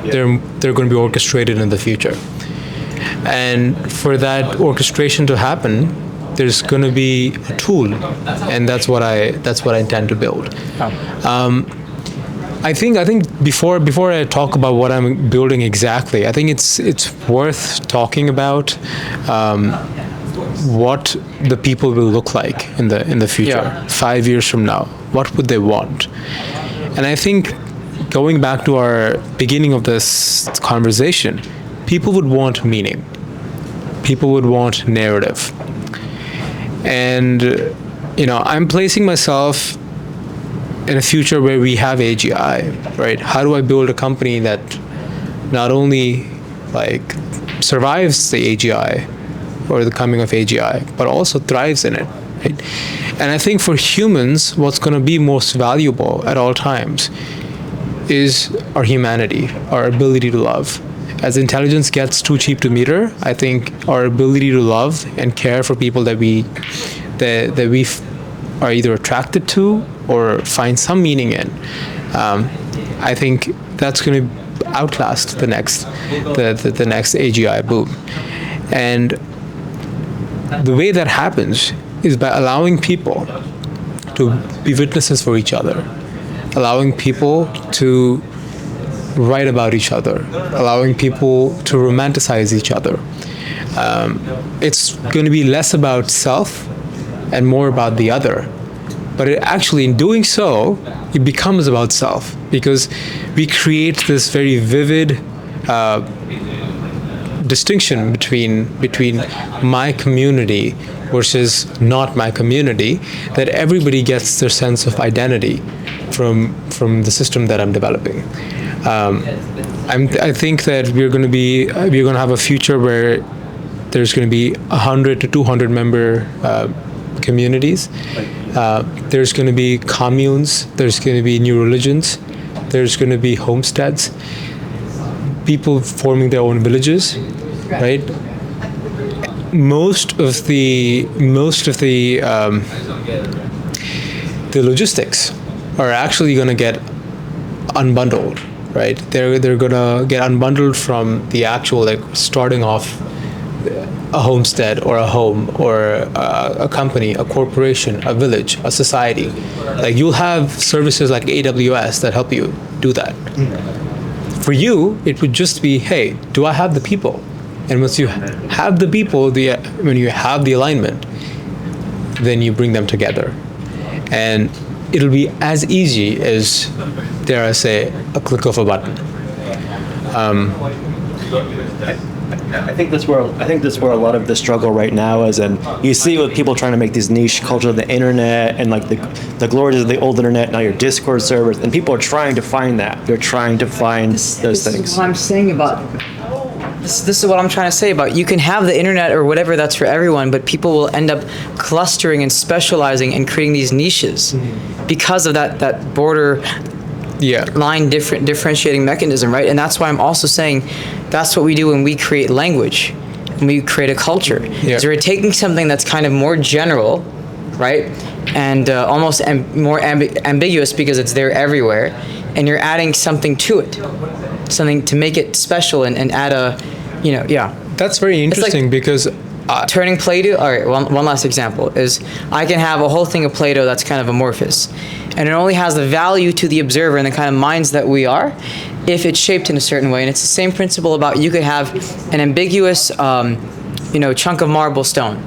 They're going to be orchestrated in the future. And for that orchestration to happen, there's going to be a tool, and that's what I intend to build. I think before I talk about what I'm building exactly, I think it's worth talking about what the people will look like in the future. 5 years from now, what would they want? And I think going back to our beginning of this conversation, people would want meaning. People would want narrative. And I'm placing myself in a future where we have AGI, right? How do I build a company that not only survives the AGI or the coming of AGI, but also thrives in it, right? And I think for humans, what's going to be most valuable at all times is our humanity, our ability to love. As intelligence gets too cheap to meter, I think our ability to love and care for people that we are either attracted to or find some meaning in. I think that's going to outlast the next AGI boom. And the way that happens is by allowing people to be witnesses for each other, allowing people to write about each other, allowing people to romanticize each other. It's going to be less about self and more about the other. But actually, in doing so, it becomes about self, because we create this very vivid distinction between my community versus not my community, that everybody gets their sense of identity from the system that I'm developing. I think that we're going to have a future where there's going to be 100 to 200 member communities. There's going to be communes. There's going to be new religions. There's going to be homesteads. People forming their own villages, right? Most of the logistics are actually going to get unbundled, right? They're going to get unbundled from the actual, like, starting off a homestead or a home or a company, a corporation, a village, a society. Like, you'll have services like AWS that help you do that. For you, it would just be, hey, do I have the people? And once you have the people, when you have the alignment, then you bring them together. And it'll be as easy as, dare I say, a click of a button. I think that's where a lot of the struggle right now is, and you see with people trying to make these niche culture of the internet and like the glories of the old internet, now your Discord servers, and people are trying to find that. They're trying to find those things. This is what I'm saying about. This is what I'm trying to say about. You can have the internet or whatever that's for everyone, but people will end up clustering and specializing and creating these niches because of that border line differentiating mechanism, right? And that's why I'm also saying that's what we do when we create language, when we create a culture. Is we're taking something that's kind of more general, right, and almost more ambiguous because it's there everywhere, and you're adding something to it, something to make it special and add a, That's very interesting because turning Play-Doh. All right, one last example is I can have a whole thing of Play-Doh that's kind of amorphous, and it only has the value to the observer and the kind of minds that we are if it's shaped in a certain way. And it's the same principle about, you could have an ambiguous, chunk of marble stone,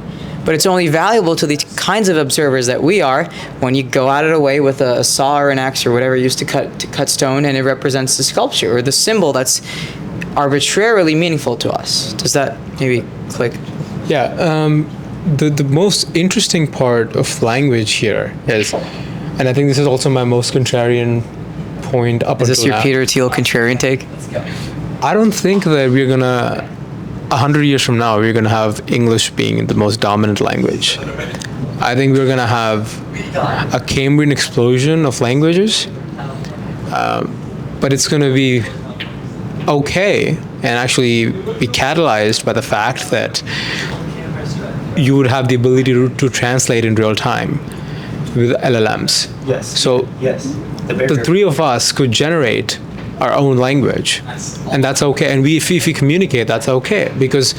but it's only valuable to the kinds of observers that we are when you go out of the way with a saw or an axe or whatever used to cut stone, and it represents the sculpture or the symbol that's arbitrarily meaningful to us. Does that maybe click? Yeah, the most interesting part of language here is, and I think this is also my most contrarian point up until now. Is this your Peter Thiel contrarian take? I don't think that we're gonna, 100 years from now, we're gonna have English being the most dominant language. I think we're gonna have a Cambrian explosion of languages, but it's gonna be okay and actually be catalyzed by the fact that you would have the ability to translate in real time with LLMs. Yes. So the three of us could generate our own language, and that's okay. And if we communicate, that's okay, because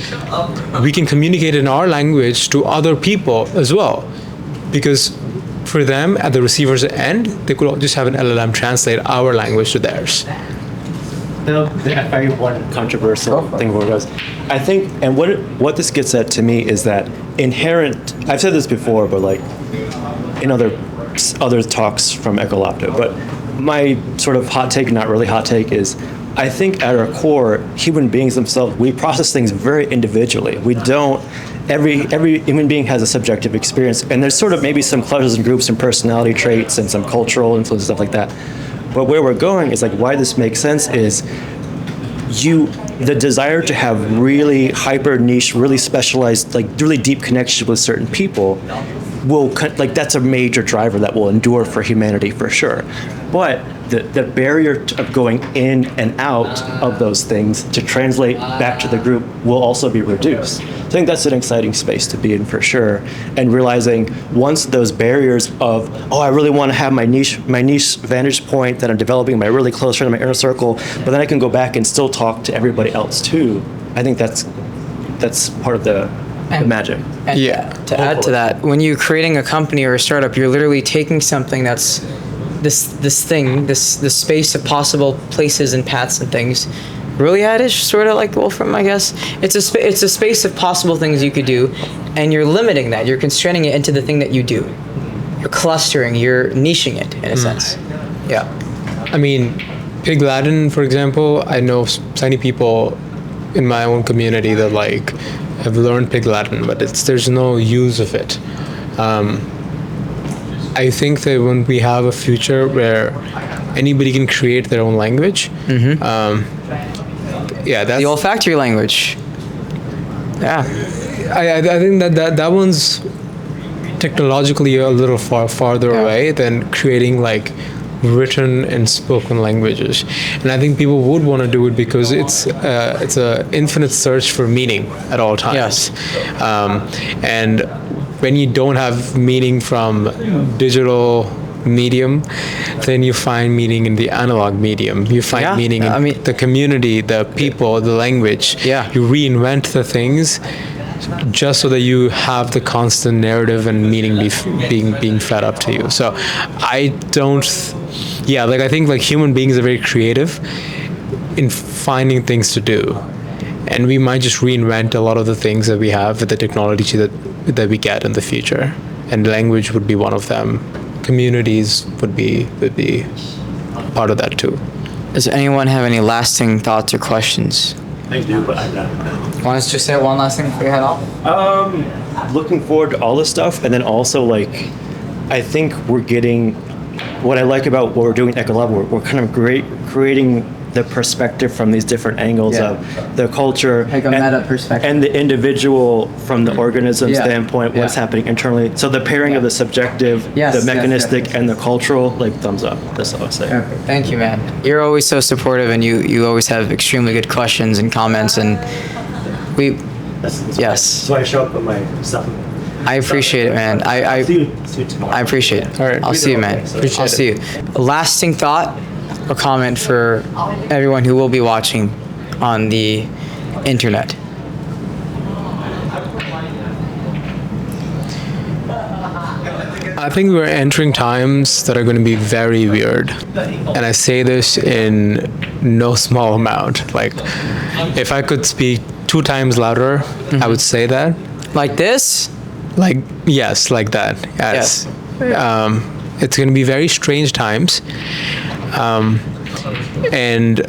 we can communicate in our language to other people as well. Because for them, at the receiver's end, they could just have an LLM translate our language to theirs. I have one controversial thing where it goes. I think, and what this gets at to me is that inherent. I've said this before, but like in other talks from Ekkolapto. But my sort of hot take, not really hot take, is I think at our core, human beings themselves, we process things very individually. We don't. Every human being has a subjective experience, and there's sort of maybe some clusters and groups and personality traits and some cultural influence, stuff like that. But where we're going is like why this makes sense is the desire to have really hyper niche, really specialized, like really deep connections with certain people like that's a major driver that will endure for humanity for sure. But the barrier of going in and out of those things to translate back to the group will also be reduced. So I think that's an exciting space to be in for sure. And realizing once those barriers of, I really want to have my niche vantage point that I'm developing, my really close friend, my inner circle, but then I can go back and still talk to everybody else too. I think that's part of the magic. And to add to that, when you're creating a company or a startup, you're literally taking something that's this space of possible places and paths and things. Really, Addish, sort of like Wolfram, I guess. It's a space of possible things you could do, and you're limiting that. You're constraining it into the thing that you do. You're clustering. You're niching it in a sense. Yeah. I mean, Pig Latin, for example, I know many people in my own community that like have learned Pig Latin, but there's no use of it. I think that when we have a future where anybody can create their own language, that's the olfactory language. Yeah. I think that one's technologically a little farther away than creating like written and spoken languages, and I think people would want to do it because it's a infinite search for meaning at all times. Yes. And when you don't have meaning from digital medium, then you find meaning in the analog medium. You find meaning in the community, the people, the language. Yeah. You reinvent the things just so that you have the constant narrative and meaning being fed up to you. So I think like human beings are very creative in finding things to do, and we might just reinvent a lot of the things that we have with the technology that we get in the future, and language would be one of them. Communities would be part of that too. Does anyone have any lasting thoughts or questions? I do, but I'm not. Want us to just say one last thing before you head off? Looking forward to all this stuff, and then also like, I think we're getting, what I like about what we're doing at Ekkolapto, we're kind of creating the perspective from these different angles of the culture, like a meta perspective, and the individual from the organism standpoint, what's happening internally. So the pairing of the subjective, the mechanistic, and the cultural, like thumbs up. That's all I say. Perfect. Thank you, man. You're always so supportive, and you always have extremely good questions and comments, and yes. So I show up with my stuff. I appreciate it, man. I see you tomorrow. I appreciate it. All right. I'll see you, man. Appreciate I'll see you. A lasting thought, a comment for everyone who will be watching on the internet. I think we're entering times that are going to be very weird, and I say this in no small amount. Like, if I could speak 2 times louder, I would say that. Like this? Like, yes, like that. Yes. It's going to be very strange times. And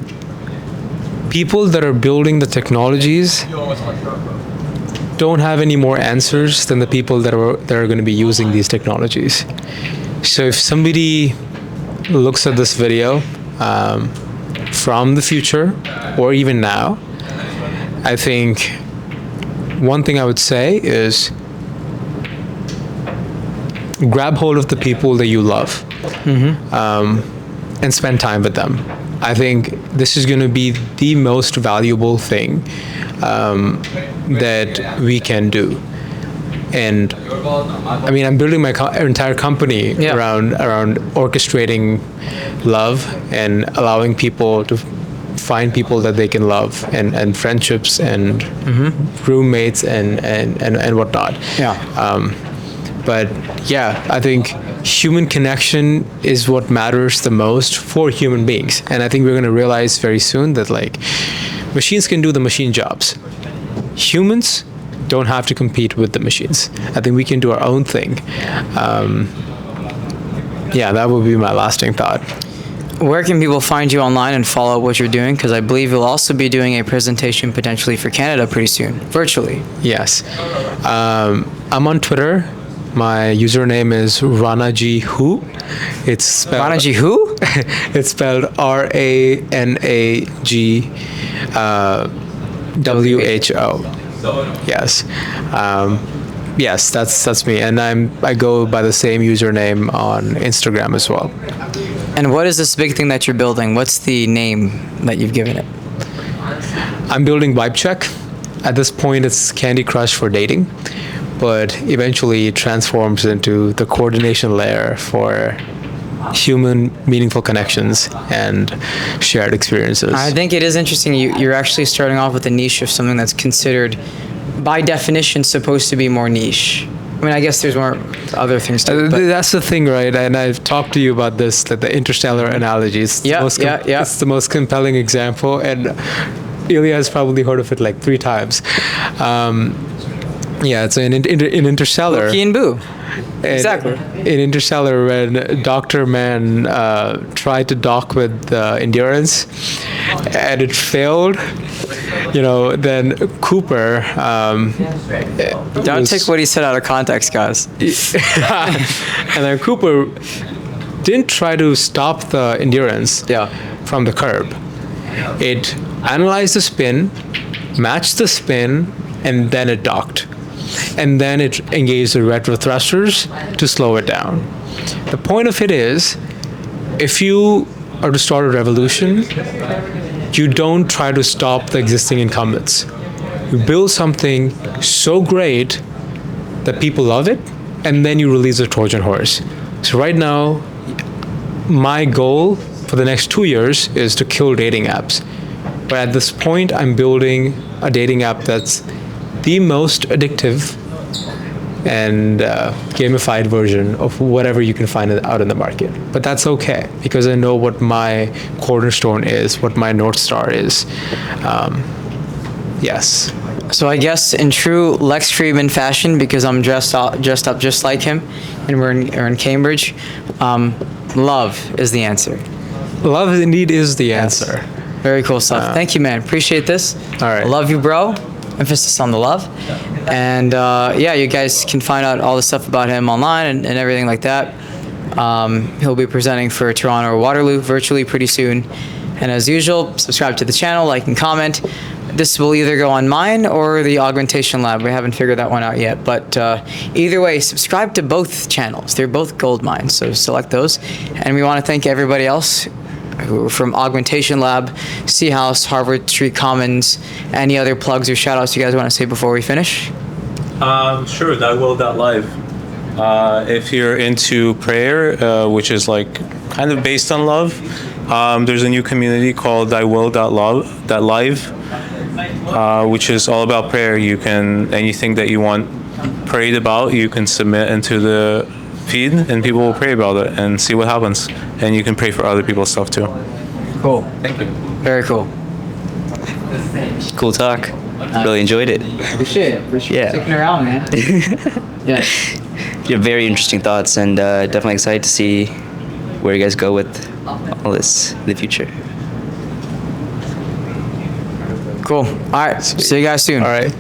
people that are building the technologies don't have any more answers than the people that are going to be using these technologies. So if somebody looks at this video from the future or even now, I think one thing I would say is grab hold of the people that you love, and spend time with them. I think this is going to be the most valuable thing that we can do. And I mean, I'm building my entire company around orchestrating love and allowing people to find people that they can love, and friendships and roommates and whatnot. But yeah, I think human connection is what matters the most for human beings. And I think we're going to realize very soon that like machines can do the machine jobs. Humans don't have to compete with the machines. I think we can do our own thing. That would be my lasting thought. Where can people find you online and follow what you're doing? Because I believe you'll also be doing a presentation potentially for Canada pretty soon, virtually. Yes. I'm on Twitter. My username is Rana G Who. It's spelled Rana G Who? It's spelled RANAG WHO. Yes. Yes, that's me, and I go by the same username on Instagram as well. And what is this big thing that you're building? What's the name that you've given it? I'm building Vibe Check. At this point, it's Candy Crush for dating, but eventually it transforms into the coordination layer for human meaningful connections and shared experiences. I think it is interesting. You're actually starting off with a niche of something that's considered, by definition, supposed to be more niche. I mean, I guess there's more other things to it. But That's the thing, right? And I've talked to you about this, like the interstellar analogies. Yeah. It's the most compelling example, and Ilya has probably heard of it like 3 times. Yeah, it's in Interstellar. Loki and Boo. Exactly. In Interstellar, when Dr. Mann tried to dock with Endurance and it failed, then Cooper. Don't take what he said out of context, guys. And then Cooper didn't try to stop the Endurance from the curb. It analyzed the spin, matched the spin, and then it docked. And then it engaged the retro thrusters to slow it down. The point of it is, if you are to start a revolution, you don't try to stop the existing incumbents. You build something so great that people love it, and then you release a Trojan horse. So right now, my goal for the next 2 years is to kill dating apps. But at this point, I'm building a dating app that's the most addictive and gamified version of whatever you can find out in the market. But that's okay, because I know what my cornerstone is, what my North Star is. Yes. So I guess in true Lex Friedman fashion, because I'm dressed up just like him, and we're in Cambridge, love is the answer. Love indeed is the answer. Very cool stuff. Thank you, man. Appreciate this. All right. Love you, bro. Emphasis on the love. And you guys can find out all the stuff about him online and everything like that. He'll be presenting for Toronto or Waterloo virtually pretty soon. And as usual, subscribe to the channel, like and comment. This will either go on mine or the Augmentation Lab. We haven't figured that one out yet. But either way, subscribe to both channels. They're both gold mines, so select those. And we want to thank everybody else from Augmentation Lab, Sea House, Harvard Street Commons. Any other plugs or shout outs you guys want to say before we finish? Sure, thywill.live. If you're into prayer, which is like kind of based on love, there's a new community called thywill.live, which is all about prayer. You can, anything that you want prayed about, you can submit into the feed and people will pray about it and see what happens. And you can pray for other people's stuff too. Cool. Thank you. Very cool. Cool talk. Really enjoyed it. Appreciate it. Yeah. Sticking around, man. Yeah. You have very interesting thoughts, and definitely excited to see where you guys go with all this in the future. Cool. All right. See you guys soon. All right.